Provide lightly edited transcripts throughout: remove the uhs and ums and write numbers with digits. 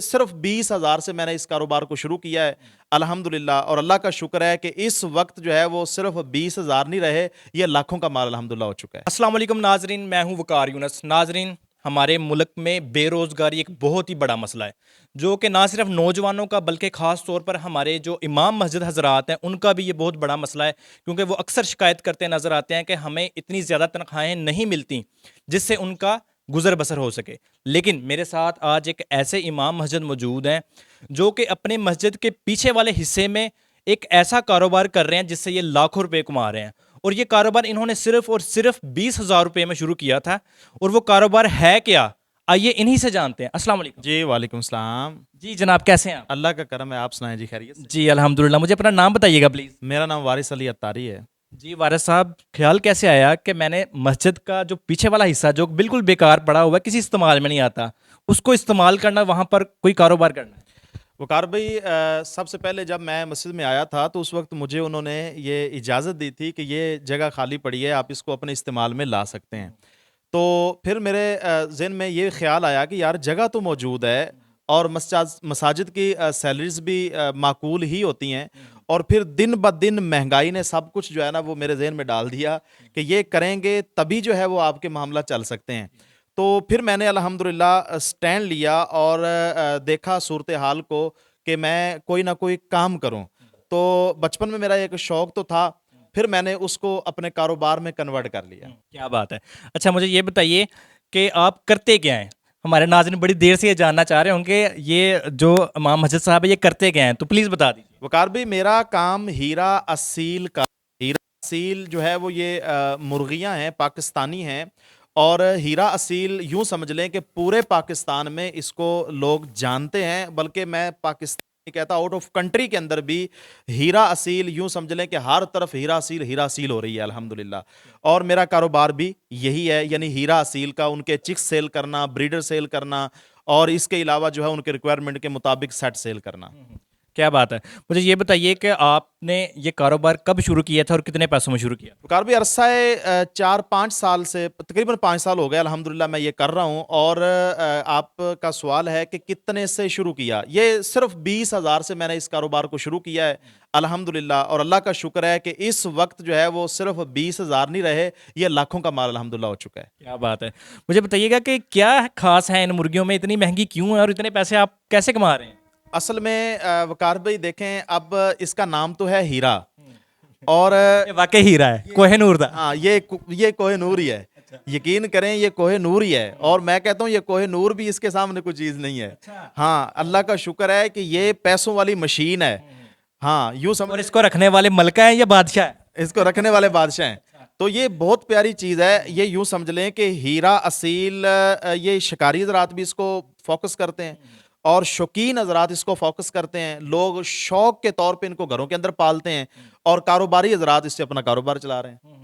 सिर्फ 20,000 से मैंने इस कारोबार को शुरू किया है अल्हम्दुलिल्लाह। और अल्लाह का शुक्र है कि इस वक्त जो है वो सिर्फ 20,000 नहीं रहे, ये लाखों का माल अल्हम्दुलिल्लाह हो चुका है। अस्सलाम वालेकुम नाजरीन, मैं हूं वकार यूनस। नाजरीन, हमारे मुल्क में बेरोज़गारी एक बहुत ही बड़ा मसला है, जो कि ना सिर्फ नौजवानों का बल्कि ख़ास तौर पर हमारे जो इमाम मस्जिद हजरात हैं उनका भी ये बहुत बड़ा मसला है, क्योंकि वो अक्सर शिकायत करते नज़र आते हैं कि हमें इतनी ज़्यादा तनख्वाहें नहीं मिलती जिससे उनका गुजर बसर हो सके। लेकिन मेरे साथ आज एक ऐसे इमाम मस्जिद मौजूद हैं जो कि अपने मस्जिद के पीछे वाले हिस्से में एक ऐसा कारोबार कर रहे हैं जिससे ये लाखों रुपए कमा रहे हैं। और ये कारोबार इन्होंने सिर्फ और सिर्फ 20,000 रुपये में शुरू किया था। और वो कारोबार है क्या, आइए इन्हीं से जानते हैं। अस्सलाम वालेकुम। जी वालेकुम सलाम। जी जनाब, कैसे हैं आप? अल्लाह का करम है, आप सुनाएं जी, खैरियत से? जी अल्हम्दुलिल्लाह। मुझे अपना नाम बताइएगा प्लीज़। मेरा नाम वारिस अली अत्तारी है। जी वारिस साहब, ख्याल कैसे आया कि मैंने मस्जिद का जो पीछे वाला हिस्सा जो बिल्कुल बेकार पड़ा हुआ है, किसी इस्तेमाल में नहीं आता, उसको इस्तेमाल करना, वहाँ पर कोई कारोबार करना है? वकार भाई, सबसे पहले जब मैं मस्जिद में आया था तो उस वक्त मुझे उन्होंने ये इजाज़त दी थी कि ये जगह खाली पड़ी है, आप इसको अपने इस्तेमाल में ला सकते हैं। तो फिर मेरे ज़हन में ये ख्याल आया कि यार जगह तो मौजूद है और मसाजिद की सैलरीज भी माकूल ही होती हैं। और फिर दिन ब दिन महंगाई ने सब कुछ जो है ना वो मेरे ज़हन में डाल दिया कि ये करेंगे तभी जो है वो आपके मामला चल सकते हैं। तो फिर मैंने अल्हम्दुलिल्लाह स्टैंड लिया और देखा सूरत हाल को कि मैं कोई ना कोई काम करूं। तो बचपन में मेरा एक शौक तो था, फिर मैंने उसको अपने कारोबार में कन्वर्ट कर लिया। क्या बात है। अच्छा मुझे ये बताइए कि आप करते क्या हैं? हमारे नाज़रीन बड़ी देर से ये जानना चाह रहे होंगे, ये जो इमाम मस्जिद साहब है ये करते क्या हैं, तो प्लीज़ बता दीजिए। वकार भी मेरा काम हीरा असील का, हीरा असील जो है वो ये मुर्गियां हैं, पाकिस्तानी हैं। और हीरा असील यूं समझ लें कि पूरे पाकिस्तान में इसको लोग जानते हैं, बल्कि मैं पाकिस्तान नहीं कहता, आउट ऑफ कंट्री के अंदर भी हीरा असील यूं समझ लें कि हर तरफ हीरा असील हो रही है अल्हम्दुलिल्लाह। और मेरा कारोबार भी यही है, यानी हीरा असील का, उनके चिक्स सेल करना, ब्रीडर सेल करना, और इसके अलावा जो है उनके रिक्वायरमेंट के मुताबिक सेट सेल करना। क्या बात है। मुझे ये बताइए कि आपने ये कारोबार कब शुरू किया था और कितने पैसों में शुरू किया? वकार भी अरसा है 4-5 साल से, तकरीबन 5 साल हो गए अल्हम्दुलिल्लाह मैं ये कर रहा हूँ। और आपका सवाल है कि कितने से शुरू किया, ये सिर्फ 20,000 से मैंने इस कारोबार को शुरू किया है अल्हम्दुलिल्लाह। और अल्लाह का शुक्र है कि इस वक्त जो है वो सिर्फ 20,000 नहीं रहे, ये लाखों का माल अल्हम्दुलिल्लाह हो चुका है। क्या बात है। मुझे बताइएगा कि क्या खास है इन मुर्गियों में, इतनी महंगी क्यों है और इतने पैसे आप कैसे कमा रहे हैं? असल में वकार भाई देखें, अब इसका नाम तो है हीरा, और ये वाकई हीरा है, कोहिनूर दा। हाँ ये कोहिनूर ही है। यकीन करें ये कोहिनूर ही है, और मैं कहता हूँ ये कोहिनूर भी इसके सामने कोई चीज नहीं है। हाँ, अल्लाह का शुक्र है कि ये पैसों वाली मशीन है। हाँ, यूं समझ, और इसको रखने वाले मलका है या बादशाह है? इसको रखने वाले बादशाह हैं। तो ये बहुत प्यारी चीज है। ये यूं समझ लें कि हीरा असील, ये शिकारी हजरात भी इसको फोकस करते हैं और शौकीन हजरात इसको फोकस करते हैं। लोग शौक के तौर पे इनको घरों के अंदर पालते हैं, और कारोबारी हजरात इससे अपना कारोबार चला रहे हैं।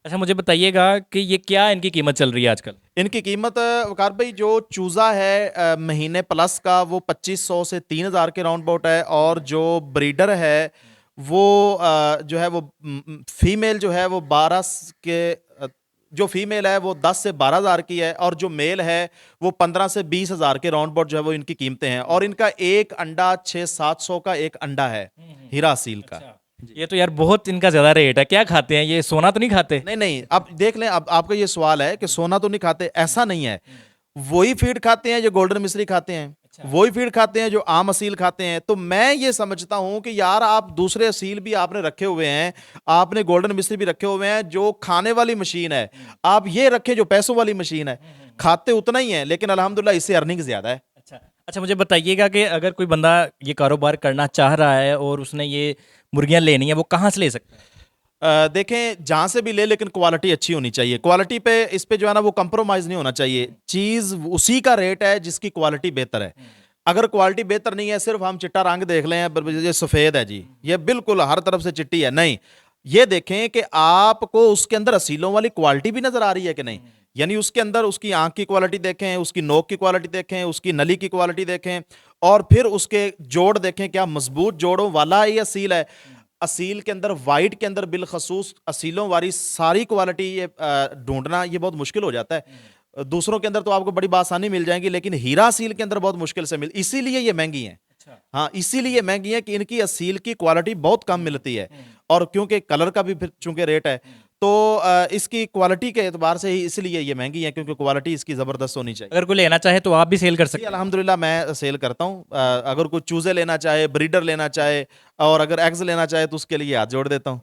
अच्छा मुझे बताइएगा कि ये क्या इनकी कीमत चल रही है आजकल? इनकी कीमत वकार भाई, जो चूज़ा है महीने प्लस का, वो 2500 से 3,000 के राउंड अबाउट है। और जो ब्रीडर है वो जो है वो फीमेल जो है वो जो फीमेल है वो 10 से 12,000 की है, और जो मेल है वो 15 से 20,000 के राउंड अबाउट जो है वो इनकी कीमतें हैं। और इनका एक अंडा 600-700 का एक अंडा है हीरा सील का। अच्छा, ये तो यार बहुत इनका ज्यादा रेट है। क्या खाते हैं ये, सोना तो नहीं खाते? नहीं नहीं, अब देख लें, अब आपका ये सवाल है कि सोना तो नहीं खाते, ऐसा नहीं है। वही फीड खाते हैं जो गोल्डन मिश्री खाते हैं, वही फीड खाते हैं जो आम असील खाते हैं। तो मैं ये समझता हूं कि यार आप दूसरे असील भी आपने रखे हुए हैं, आपने गोल्डन मिश्री भी रखे हुए हैं जो खाने वाली मशीन है, आप ये रखें जो पैसों वाली मशीन है। खाते उतना ही है, लेकिन अल्हम्दुलिल्लाह इससे अर्निंग ज्यादा है। अच्छा अच्छा, मुझे बताइएगा कि अगर कोई बंदा ये कारोबार करना चाह रहा है और उसने ये मुर्गियां लेनी है, वो कहाँ से ले सकता है? देखें, जहां से भी ले, लेकिन क्वालिटी अच्छी होनी चाहिए। क्वालिटी पे, इस पे जो है ना वो कंप्रोमाइज नहीं होना चाहिए। चीज उसी का रेट है जिसकी क्वालिटी बेहतर है। अगर क्वालिटी बेहतर नहीं है, सिर्फ हम चिट्टा रंग देख लें, ये सफेद है जी, ये बिल्कुल हर तरफ से चिट्टी है, नहीं। ये देखें कि आपको उसके अंदर असीलों वाली क्वालिटी भी नजर आ रही है कि नहीं। यानी उसके अंदर उसकी आंख की क्वालिटी देखें, उसकी नोक की क्वालिटी देखें, उसकी नली की क्वालिटी देखें, और फिर उसके जोड़ देखें, क्या मजबूत जोड़ों वाला ये असील है। असील के अंदर, वाइट के अंदर बिलखसूस असीलों वाली सारी क्वालिटी ये ढूंढना ये बहुत मुश्किल हो जाता है। दूसरों के अंदर तो आपको बड़ी बासानी मिल जाएंगी, लेकिन हीरा सील के अंदर बहुत मुश्किल से मिल, इसीलिए ये महंगी हैं। अच्छा। हाँ, इसीलिए महंगी है कि इनकी असील की क्वालिटी बहुत कम मिलती है, हम्म, और क्योंकि कलर का भी फिर चूंकि रेट है, हम्म। तो इसकी क्वालिटी के एतबार से ही इसलिए ये महंगी है, क्योंकि क्वालिटी इसकी ज़बरदस्त होनी चाहिए। अगर कोई लेना चाहे तो आप भी सेल कर जी सकते हैं। अल्हम्दुलिल्लाह मैं सेल करता हूँ। अगर कोई चूज़े लेना चाहे, ब्रीडर लेना चाहे, और अगर एग्स लेना चाहे तो उसके लिए हाथ जोड़ देता हूँ।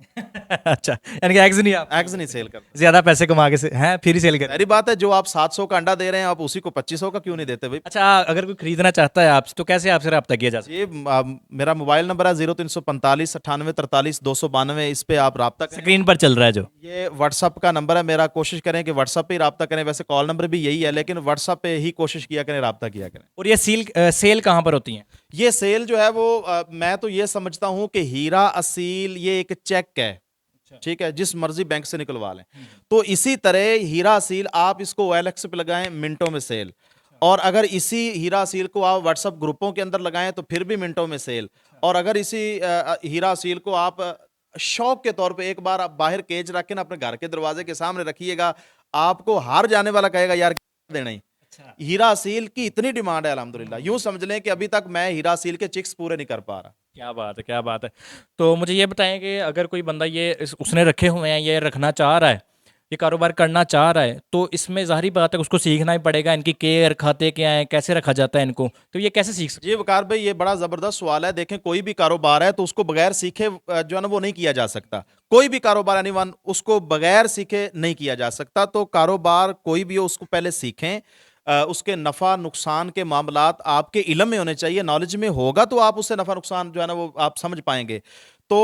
अच्छा, यानी कि एग्स नहीं आप सेल एग्स नहीं करते, सेल करता। ज्यादा पैसे कमा के से हैं फिर ही सेल करें। ज़ाहिर बात है, जो आप 700 का अंडा दे रहे हैं, आप उसी को 2500 का क्यों नहीं देते भाई? अच्छा, अगर कोई खरीदना चाहता है आपसे तो कैसे आपसे रब्ता किया जा सकता जी मेरा मोबाइल नंबर है 0345 98 43 292, इस पे आप राब्ता है? करें। स्क्रीन पर चल रहा है जो। ये व्हाट्सअप का नंबर है मेरा, कोशिश करें कि व्हाट्सअप पे ही राब्ता करें, वैसे कॉल नंबर भी यही है, लेकिन व्हाट्सअप पे ही कोशिश किया करें, राब्ता किया करें। और ये सेल कहाँ पर होती है? ये सेल जो है वो मैं तो ये समझता हूँ कि हीरा असील ये एक चेक है, ठीक है, जिस मर्जी बैंक से निकलवा लें। तो इसी तरह हीरा असील आप इसको OLX पे लगाएं, मिनटों में सेल। और अगर इसी हीरा असील को आप व्हाट्सएप ग्रुपों के अंदर लगाएं तो फिर भी मिनटों में सेल। और अगर इसी हीरा असील को आप शौक के तौर पे एक बार आप बाहर केज रख के ना अपने घर के दरवाजे के सामने रखिएगा, आपको हार जाने वाला कहेगा यार क्या देना ही। अच्छा। हीरा असील की इतनी डिमांड है अल्हम्दुलिल्लाह, यूं समझ लें कि अभी तक मैं हीरा असील के चिक्स पूरे नहीं कर पा रहा। क्या बात है, क्या बात है। तो मुझे ये बताएं कि अगर कोई बंदा उसने रखे हुए हैं, ये रखना चाह रहा है, ये कारोबार करना चाह रहा है, तो इसमें ज़ाहिरी बात है उसको सीखना ही पड़ेगा, इनकी केयर, खाते क्या हैं, कैसे रखा जाता है इनको, तो ये कैसे सीख सकते जी वकार भाई, ये बड़ा जबरदस्त सवाल है। देखें, कोई भी कारोबार है तो उसको बगैर सीखे जो है ना वो नहीं किया जा सकता। कोई भी कारोबार एनीवन उसको बगैर सीखे नहीं किया जा सकता। तो कारोबार कोई भी हो उसको पहले सीखें। उसके नफा नुकसान के मामलात आपके इल्म में होने चाहिए, नॉलेज में होगा तो आप उससे नफा नुकसान जो है ना वो आप समझ पाएंगे। तो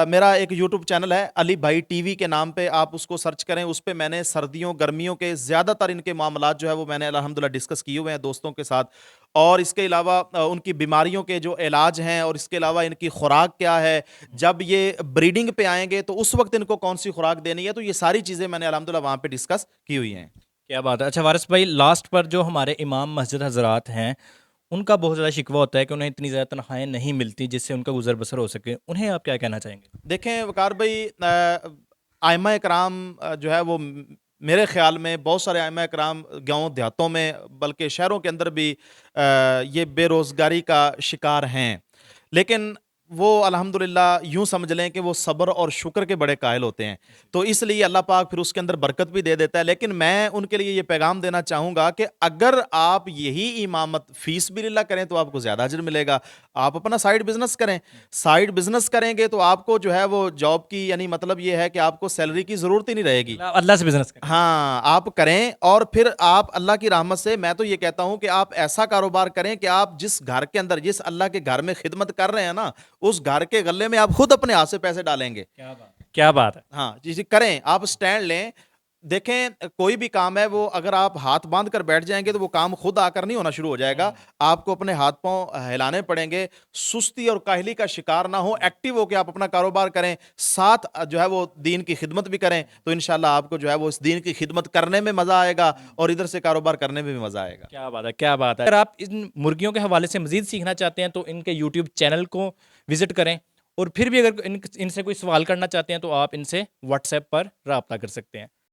मेरा एक यूट्यूब चैनल है अली भाई टीवी के नाम पे, आप उसको सर्च करें। उस पे मैंने सर्दियों गर्मियों के ज़्यादातर इनके मामलात जो है वो मैंने अल्हम्दुलिल्लाह डिस्कस किए हुए हैं दोस्तों के साथ। और इसके अलावा उनकी बीमारियों के जो इलाज हैं, और इसके अलावा इनकी खुराक क्या है, जब ये ब्रीडिंग पे आएंगे तो उस वक्त इनको कौन सी खुराक देनी है, तो ये सारी चीज़ें मैंने अल्हम्दुलिल्लाह वहाँ पे डिस्कस की हुई हैं। क्या बात है। अच्छा वारिस भाई, लास्ट पर जो हमारे इमाम मस्जिद हजरात हैं, उनका बहुत ज़्यादा शिकवा होता है कि उन्हें इतनी ज़्यादा तनख्वाहें नहीं मिलती जिससे उनका गुजर बसर हो सके, उन्हें आप क्या कहना चाहेंगे? देखें वकार भाई, आइमा कराम जो है वो मेरे ख्याल में बहुत सारे आइमा कराम गाँव देहातों में बल्कि शहरों के अंदर भी ये बेरोज़गारी का शिकार हैं। लेकिन वो अल्हम्दुलिल्लाह यूँ समझ लें कि वो सब्र और शुक्र के बड़े कायल होते हैं। तो इसलिए अल्लाह पाक फिर उसके अंदर बरकत भी दे देता है। लेकिन मैं उनके लिए ये पैगाम देना चाहूँगा कि अगर आप यही इमामत फ़ीस बिलिल्लाह करें तो आपको ज़्यादा अजर मिलेगा। आप अपना साइड बिज़नेस करें। साइड बिज़नेस करेंगे तो आपको जो है वो जॉब की, यानी मतलब ये है कि आपको सैलरी की ज़रूरत ही नहीं रहेगी। अल्लाह अल्लाह से बिजनेस करें। हाँ, आप करें, और फिर आप अल्लाह की रहमत से मैं तो ये कहता हूँ कि आप ऐसा कारोबार करें कि आप जिस घर के अंदर, जिस अल्लाह के घर में खिदमत कर रहे हैं ना, उस घर के गल्ले में आप खुद अपने हाथ से पैसे डालेंगे। क्या बात है, क्या बात है। हाँ, जी, जी, करें, आप स्टैंड लें। देखें, कोई भी काम है वो अगर आप हाथ बांध कर बैठ जाएंगे तो वो काम खुद आकर नहीं होना शुरू हो जाएगा। आपको अपने हाथ पांव हिलाने पड़ेंगे। सुस्ती और काहली का शिकार ना हो, एक्टिव होकर आप अपना कारोबार करें, साथ जो है वो दीन की खिदमत भी करें, तो इंशाल्लाह आपको जो है वो इस दीन की खिदमत करने में मजा आएगा और इधर से कारोबार करने में भी मजा आएगा। क्या बात है, क्या बात है। अगर आप इन मुर्गियों के हवाले से मज़ीद सीखना चाहते हैं तो इनके यूट्यूब चैनल को विज़िट करें, और फिर भी अगर इनसे कोई सवाल करना चाहते हैं तो आप इनसे व्हाट्सएप पर रब्ता कर सकते हैं।